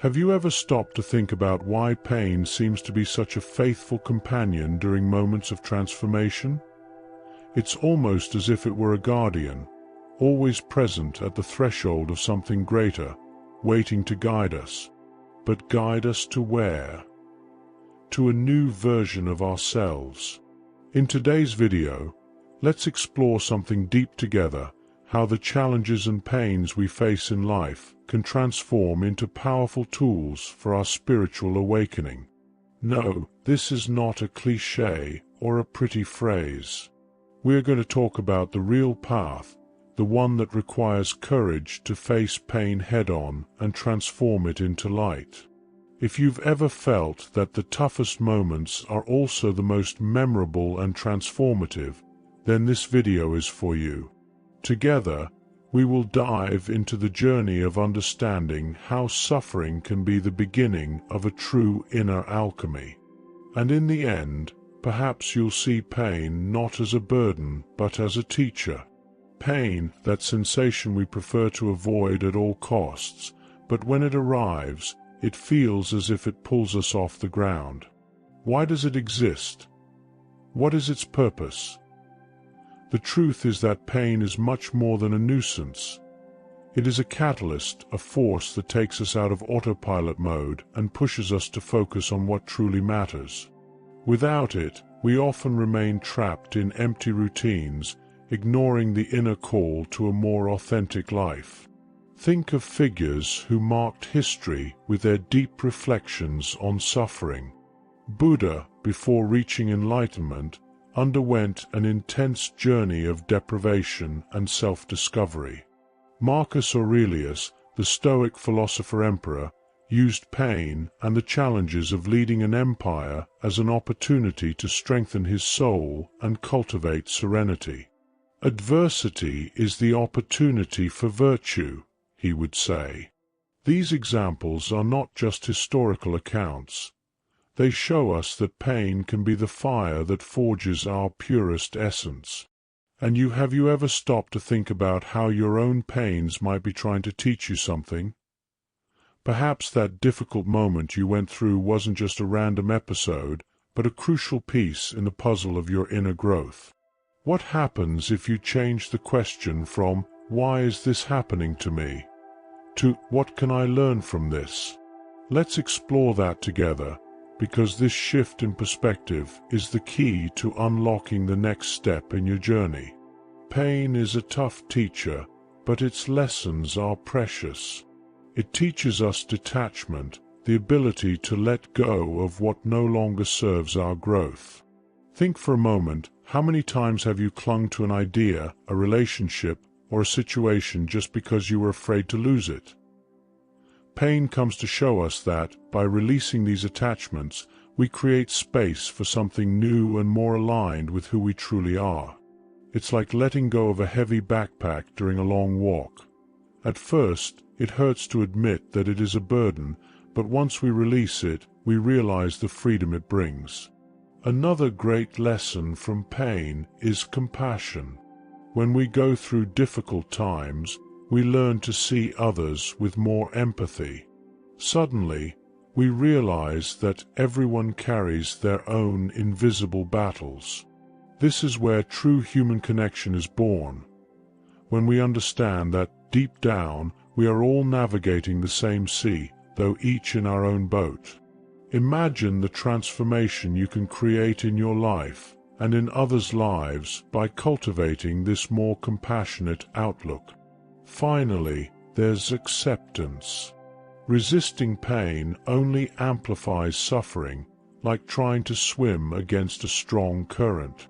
Have you ever stopped to think about why pain seems to be such a faithful companion during moments of transformation? It's almost as if it were a guardian, always present at the threshold of something greater, waiting to guide us. But guide us to where? To a new version of ourselves. In today's video, let's explore something deep together: how the challenges and pains we face in life can transform into powerful tools for our spiritual awakening. No, this is not a cliché or a pretty phrase. We're going to talk about the real path, the one that requires courage to face pain head-on and transform it into light. If you've ever felt that the toughest moments are also the most memorable and transformative, then this video is for you. Together, we will dive into the journey of understanding how suffering can be the beginning of a true inner alchemy. And in the end, perhaps you'll see pain not as a burden, but as a teacher. Pain, that sensation we prefer to avoid at all costs, but when it arrives, it feels as if it pulls us off the ground. Why does it exist? What is its purpose? The truth is that pain is much more than a nuisance. It is a catalyst, a force that takes us out of autopilot mode and pushes us to focus on what truly matters. Without it, we often remain trapped in empty routines, ignoring the inner call to a more authentic life. Think of figures who marked history with their deep reflections on suffering. Buddha, before reaching enlightenment, underwent an intense journey of deprivation and self-discovery. Marcus Aurelius, the Stoic philosopher-emperor, used pain and the challenges of leading an empire as an opportunity to strengthen his soul and cultivate serenity. Adversity is the opportunity for virtue, he would say. These examples are not just historical accounts. They show us that pain can be the fire that forges our purest essence. And have you ever stopped to think about how your own pains might be trying to teach you something? Perhaps that difficult moment you went through wasn't just a random episode, but a crucial piece in the puzzle of your inner growth. What happens if you change the question from "Why is this happening to me?" to "What can I learn from this?" Let's explore that together, because this shift in perspective is the key to unlocking the next step in your journey. Pain is a tough teacher, but its lessons are precious. It teaches us detachment, the ability to let go of what no longer serves our growth. Think for a moment, how many times have you clung to an idea, a relationship, or a situation just because you were afraid to lose it? Pain comes to show us that, by releasing these attachments, we create space for something new and more aligned with who we truly are. It's like letting go of a heavy backpack during a long walk. At first, it hurts to admit that it is a burden, but once we release it, we realize the freedom it brings. Another great lesson from pain is compassion. When we go through difficult times, we learn to see others with more empathy. Suddenly, we realize that everyone carries their own invisible battles. This is where true human connection is born, when we understand that, deep down, we are all navigating the same sea, though each in our own boat. Imagine the transformation you can create in your life and in others' lives by cultivating this more compassionate outlook. Finally, there's acceptance. Resisting pain only amplifies suffering, like trying to swim against a strong current.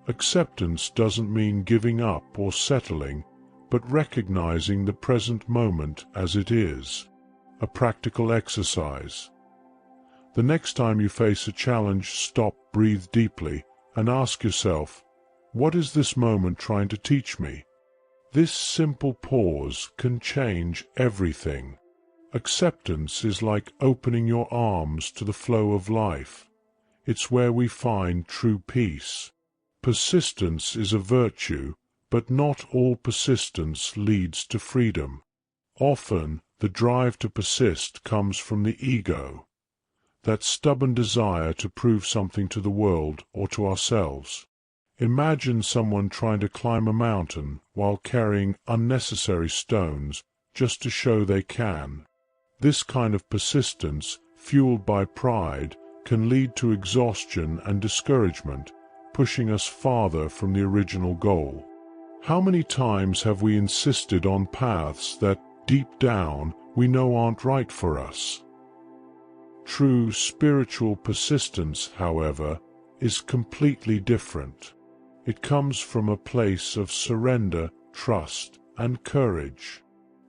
Acceptance doesn't mean giving up or settling, but recognizing the present moment as it is. A practical exercise. The next time you face a challenge, stop, breathe deeply, and ask yourself, what is this moment trying to teach me? This simple pause can change everything. Acceptance is like opening your arms to the flow of life. It's where we find true peace. Persistence is a virtue, but not all persistence leads to freedom. Often, the drive to persist comes from the ego, that stubborn desire to prove something to the world or to ourselves. Imagine someone trying to climb a mountain while carrying unnecessary stones just to show they can. This kind of persistence, fueled by pride, can lead to exhaustion and discouragement, pushing us farther from the original goal. How many times have we insisted on paths that, deep down, we know aren't right for us? True spiritual persistence, however, is completely different. It comes from a place of surrender, trust, and courage.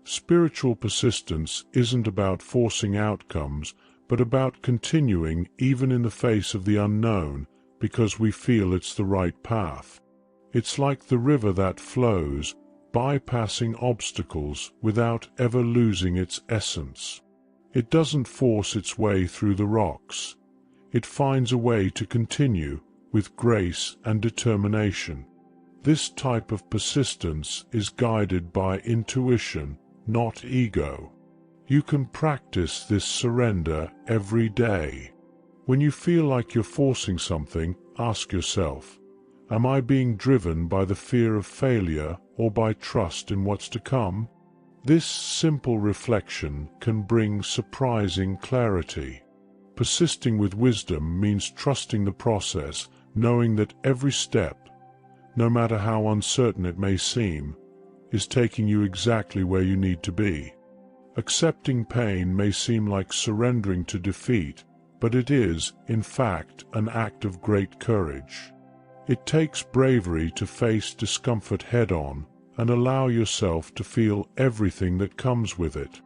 Spiritual persistence isn't about forcing outcomes, but about continuing even in the face of the unknown, because we feel it's the right path. It's like the river that flows, bypassing obstacles without ever losing its essence. It doesn't force its way through the rocks. It finds a way to continue, with grace and determination. This type of persistence is guided by intuition, not ego. You can practice this surrender every day. When you feel like you're forcing something, ask yourself, am I being driven by the fear of failure or by trust in what's to come? This simple reflection can bring surprising clarity. Persisting with wisdom means trusting the process, knowing that every step, no matter how uncertain it may seem, is taking you exactly where you need to be. Accepting pain may seem like surrendering to defeat, but it is, in fact, an act of great courage. It takes bravery to face discomfort head-on and allow yourself to feel everything that comes with it.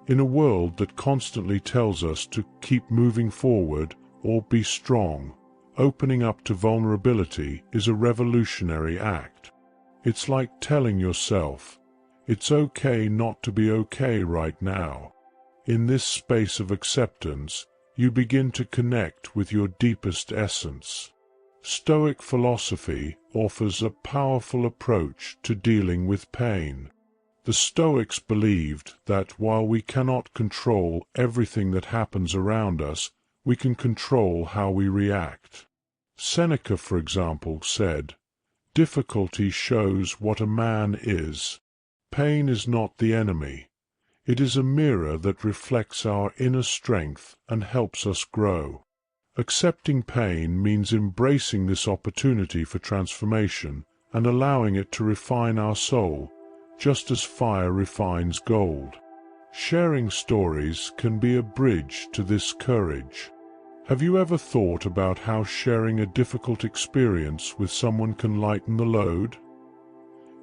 In a world that constantly tells us to keep moving forward or be strong, opening up to vulnerability is a revolutionary act. It's like telling yourself, it's okay not to be okay right now. In this space of acceptance, you begin to connect with your deepest essence. Stoic philosophy offers a powerful approach to dealing with pain. The Stoics believed that while we cannot control everything that happens around us, we can control how we react. Seneca, for example, said, "Difficulty shows what a man is. Pain is not the enemy. It is a mirror that reflects our inner strength and helps us grow." Accepting pain means embracing this opportunity for transformation and allowing it to refine our soul, just as fire refines gold. Sharing stories can be a bridge to this courage. Have you ever thought about how sharing a difficult experience with someone can lighten the load?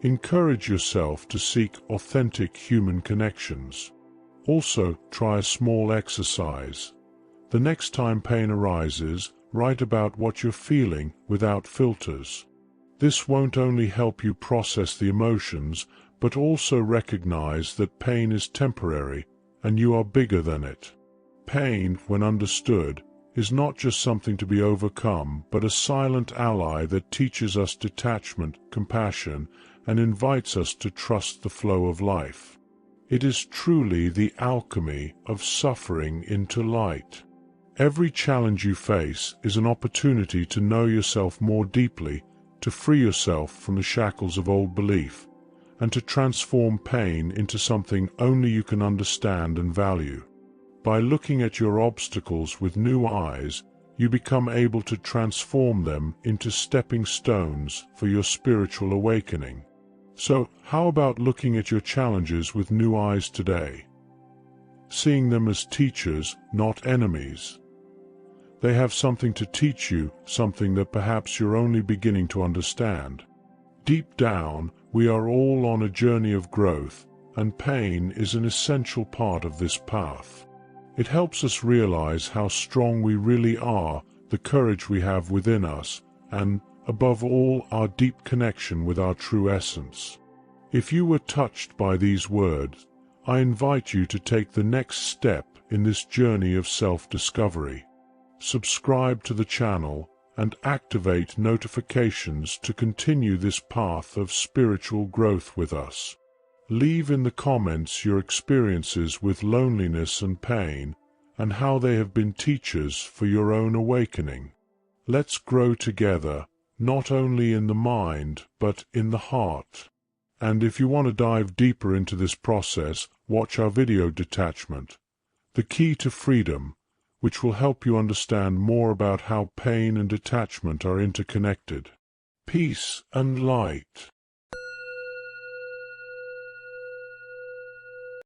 Encourage yourself to seek authentic human connections. Also, try a small exercise. The next time pain arises, write about what you're feeling without filters. This won't only help you process the emotions, but also recognize that pain is temporary and you are bigger than it. Pain, when understood, is not just something to be overcome, but a silent ally that teaches us detachment, compassion, and invites us to trust the flow of life. It is truly the alchemy of suffering into light. Every challenge you face is an opportunity to know yourself more deeply, to free yourself from the shackles of old belief, and to transform pain into something only you can understand and value. By looking at your obstacles with new eyes, you become able to transform them into stepping stones for your spiritual awakening. So, how about looking at your challenges with new eyes today? Seeing them as teachers, not enemies. They have something to teach you, something that perhaps you're only beginning to understand. Deep down, we are all on a journey of growth, and pain is an essential part of this path. It helps us realize how strong we really are, the courage we have within us, and, above all, our deep connection with our true essence. If you were touched by these words, I invite you to take the next step in this journey of self-discovery. Subscribe to the channel and activate notifications to continue this path of spiritual growth with us. Leave in the comments your experiences with loneliness and pain, and how they have been teachers for your own awakening. Let's grow together, not only in the mind, but in the heart. And if you want to dive deeper into this process, watch our video Detachment, the key to freedom, which will help you understand more about how pain and detachment are interconnected. Peace and light.